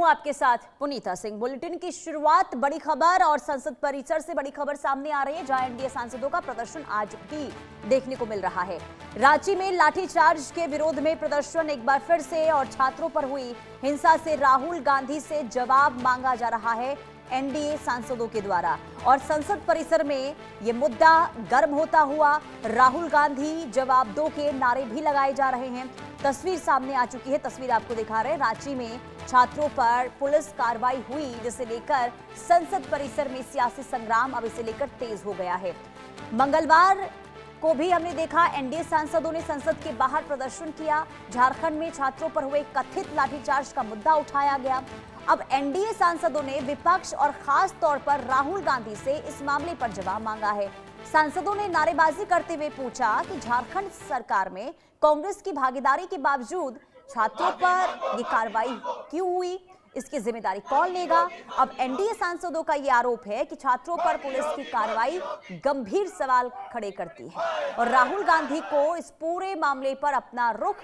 हूं आपके साथ पुनीता सिंह। बुलेटिन की शुरुआत बड़ी खबर और संसद परिसर से बड़ी खबर सामने आ रही है, जहां एनडीए सांसदों का प्रदर्शन आज भी देखने को मिल रहा है। रांची में लाठीचार्ज के विरोध में प्रदर्शन एक बार फिर से और छात्रों पर हुई हिंसा से राहुल गांधी से जवाब मांगा जा रहा है एनडीए सांसदों के द्वारा। और संसद परिसर में ये मुद्दा गर्म होता हुआ राहुल गांधी जवाब दो के नारे भी लगाए जा रहे हैं। तस्वीर सामने आ चुकी है, तस्वीर आपको दिखा रहे हैं। रांची में छात्रों पर पुलिस कार्रवाई हुई, जिसे लेकर संसद परिसर में सियासी संग्राम अब इसे लेकर तेज हो गया है। मंगलवार को भी हमने देखा एनडीए सांसदों ने संसद के बाहर प्रदर्शन किया। झारखंड में छात्रों पर हुए कथित लाठीचार्ज का मुद्दा उठाया गया। अब एनडीए सांसदों ने विपक्ष और खास तौर पर राहुल गांधी से इस मामले पर जवाब मांगा है। सांसदों ने नारेबाजी करते हुए पूछा कि झारखंड सरकार में कांग्रेस की भागीदारी के बावजूद छात्रों पर ये कार्रवाई क्यों हुई, इसकी जिम्मेदारी कौन लेगा। अब एनडीए सांसदों का ये आरोप है कि छात्रों पर पुलिस की कार्रवाई गंभीर सवाल खड़े करती है और राहुल गांधी को इस पूरे मामले पर अपना रुख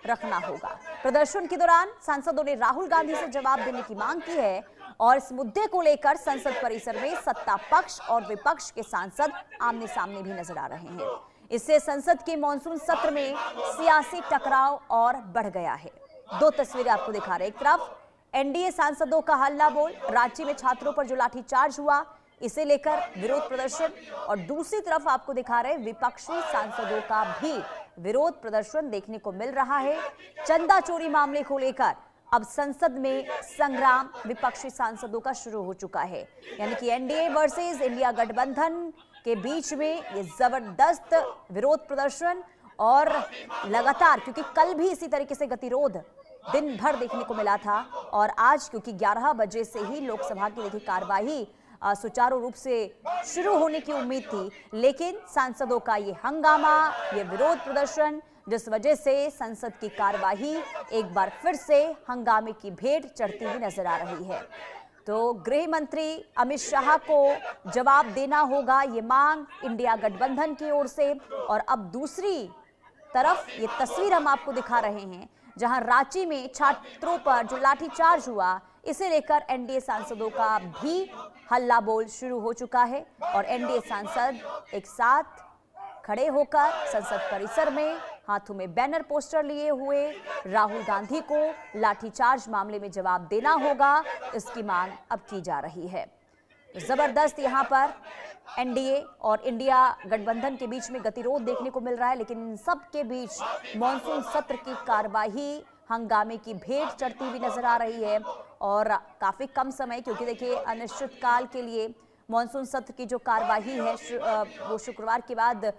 रखना होगा। प्रदर्शन के दौरान सांसदों ने राहुल गांधी से जवाब देने की मांग की है और इस मुद्दे को लेकर संसद परिसर में सत्ता पक्ष और विपक्ष के सांसद आमने सामने भी नजर आ रहे हैं। इससे संसद के मॉनसून सत्र में सियासी टकराव और बढ़ गया है। दो तस्वीरें आपको दिखा रहे हैं। एक तरफ एनडीए सांसदों का हल्ला बोल, रांची में छात्रों पर जो लाठीचार्ज हुआ इसे लेकर विरोध प्रदर्शन, और दूसरी तरफ आपको दिखा रहे विपक्षी सांसदों का भी विरोध प्रदर्शन देखने को मिल रहा है। चंदा चोरी मामले को लेकर अब संसद में संग्राम विपक्षी सांसदों का शुरू हो चुका है, यानी कि एनडीए वर्सेस इंडिया गठबंधन के बीच में ये जबरदस्त विरोध प्रदर्शन। और लगातार, क्योंकि कल भी इसी तरीके से गतिरोध दिन भर देखने को मिला था और आज क्योंकि 11 बजे से ही लोकसभा की देखिए कार्यवाही सुचारू रूप से शुरू होने की उम्मीद थी, लेकिन सांसदों का ये हंगामा, ये विरोध प्रदर्शन, जिस वजह से संसद की कार्यवाही एक बार फिर से हंगामे की भेंट चढ़ती हुई नजर आ रही है। तो गृह मंत्री अमित शाह को जवाब देना होगा, ये मांग इंडिया गठबंधन की ओर से। और अब दूसरी तरफ ये तस्वीर हम आपको दिखा रहे हैं, जहां रांची में छात्रों पर जो लाठीचार्ज हुआ इसे लेकर एनडीए सांसदों का भी हल्ला बोल शुरू हो चुका है और एनडीए सांसद एक साथ खड़े होकर संसद परिसर में हाथों में बैनर पोस्टर लिए हुए राहुल गांधी को लाठीचार्ज मामले में जवाब देना होगा, इसकी मांग अब की जा रही है। जबरदस्त यहां पर एनडीए और इंडिया गठबंधन के बीच में गतिरोध देखने को मिल रहा है, लेकिन इन सब के बीच मॉनसून सत्र की कार्यवाही हंगामे की भेंट चढ़ती हुई नजर आ रही है और काफी कम समय, क्योंकि देखिए अनिश्चितकाल के लिए मॉनसून सत्र की जो कार्यवाही है वो शुक्रवार के बाद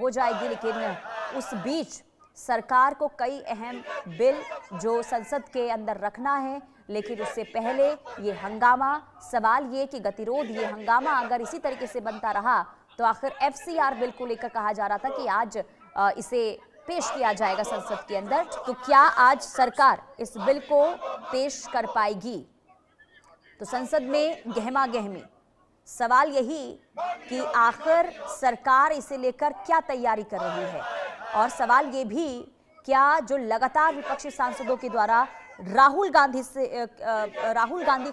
हो जाएगी, लेकिन उस बीच सरकार को कई अहम बिल जो संसद के अंदर रखना है। लेकिन उससे पहले ये हंगामा, सवाल ये कि गतिरोध, ये हंगामा अगर इसी तरीके से बनता रहा तो आखिर एफसीआर बिल को लेकर कहा जा रहा था कि आज इसे पेश किया जाएगा संसद के अंदर, तो क्या आज सरकार इस बिल को पेश कर पाएगी। तो संसद में गहमा गहमी, सवाल यही कि आखिर सरकार इसे लेकर क्या तैयारी कर रही है। और सवाल ये भी, क्या जो लगातार विपक्षी सांसदों के द्वारा राहुल गांधी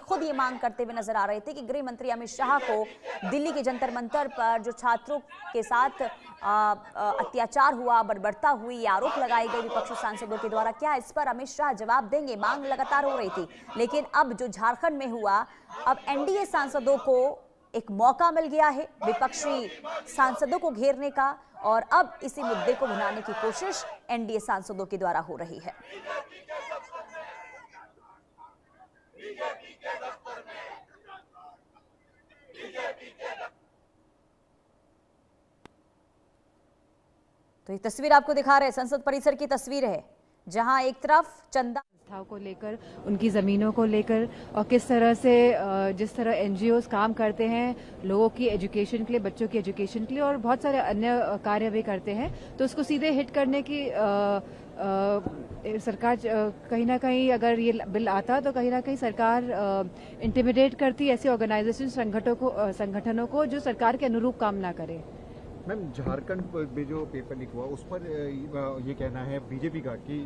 खुद ये मांग करते हुए नजर आ रहे थे कि गृह मंत्री अमित शाह को दिल्ली के जंतर मंतर पर जो छात्रों के साथ अत्याचार हुआ, बर्बरता हुई, ये आरोप लगाए गए विपक्षी सांसदों के द्वारा, क्या इस पर अमित शाह जवाब देंगे, मांग लगातार हो रही थी। लेकिन अब जो झारखंड में हुआ, अब एनडीए सांसदों को एक मौका मिल गया है विपक्षी सांसदों को घेरने का और अब इसी मुद्दे को भुनाने की कोशिश एनडीए सांसदों के द्वारा हो रही है। तो ये तस्वीर आपको दिखा रहे हैं, संसद परिसर की तस्वीर है, जहां एक तरफ चंदा को लेकर, उनकी ज़मीनों को लेकर और किस तरह से जिस तरह एनजीओज काम करते हैं लोगों की एजुकेशन के लिए, बच्चों की एजुकेशन के लिए और बहुत सारे अन्य कार्य भी करते हैं, तो उसको सीधे हिट करने की सरकार कहीं ना कहीं, अगर ये बिल आता तो कहीं ना कहीं सरकार इंटिमिडेट करती ऐसे ऑर्गेनाइजेशन, संगठनों को जो सरकार के अनुरूप काम ना करे। मैम, झारखंड में जो पेपर लीक हुआ उस पर ये कहना है बीजेपी का कि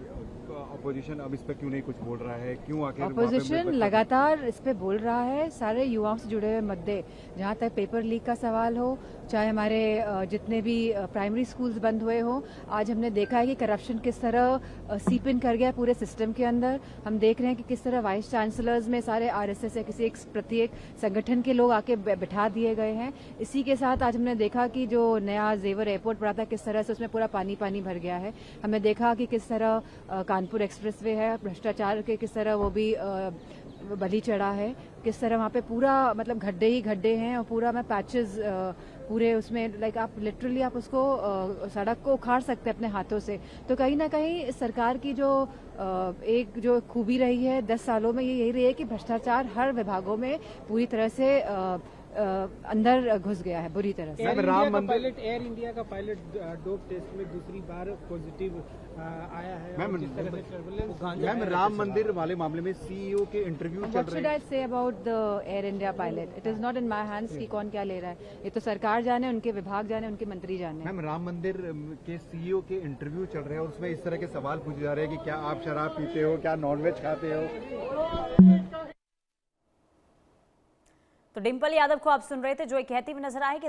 अपोजिशन अब इस पर क्यों नहीं कुछ बोल रहा है, क्यों आखिर वहाँ पे अपोजिशन लगातार इस पे बोल रहा है। सारे युवाओं से जुड़े हुए मुद्दे, जहाँ तक पेपर लीक का सवाल हो, चाहे हमारे जितने भी प्राइमरी स्कूल्स बंद हुए हो, आज हमने देखा है कि करप्शन किस तरह सीप इन कर गया है पूरे सिस्टम के अंदर। हम देख रहे हैं कि किस तरह वाइस चांसलर्स में सारे आरएसएस या किसी एक प्रत्येक संगठन के लोग आके बिठा दिए गए हैं। इसी के साथ आज हमने देखा कि जो नया जेवर एयरपोर्ट बना था, किस तरह से उसमें पूरा पानी पानी भर गया है। हमने देखा कि किस तरह कानपुर एक्सप्रेसवे है, भ्रष्टाचार के किस तरह वो भी बलि चढ़ा है, किस तरह वहाँ पे पूरा मतलब गड्ढे ही गड्ढे हैं और पूरा में पैचेस पूरे उसमें लाइक आप लिटरली आप उसको सड़क को उखाड़ सकते हैं अपने हाथों से। तो कहीं ना कहीं इस सरकार की जो एक जो खूबी रही है 10 सालों में, ये यही रही है कि भ्रष्टाचार हर विभागों में पूरी तरह से अंदर घुस गया है बुरी तरह से। एयर इंडिया का पायलट डोप टेस्ट में दूसरी बार पॉजिटिव आया है। मैम राम मंदिर वाले मामले में सीईओ के इंटरव्यू चल What रहे should हैं। I say about the Air India pilot? It is not in my hands कि कौन क्या ले रहा है। ये तो सरकार जाने, उनके विभाग जाने, उनके मंत्री जाने। मैम राम मंदिर के सीईओ के इंटरव्यू चल रहे हैं और उसमें इस तरह के सवाल पूछे जा रहे हैं कि क्या आप शराब पीते हो, क्या नॉनवेज खाते हो। तो डिंपल यादव को आप सुन रहे थे, जो ये कहती हुई नजर आए कि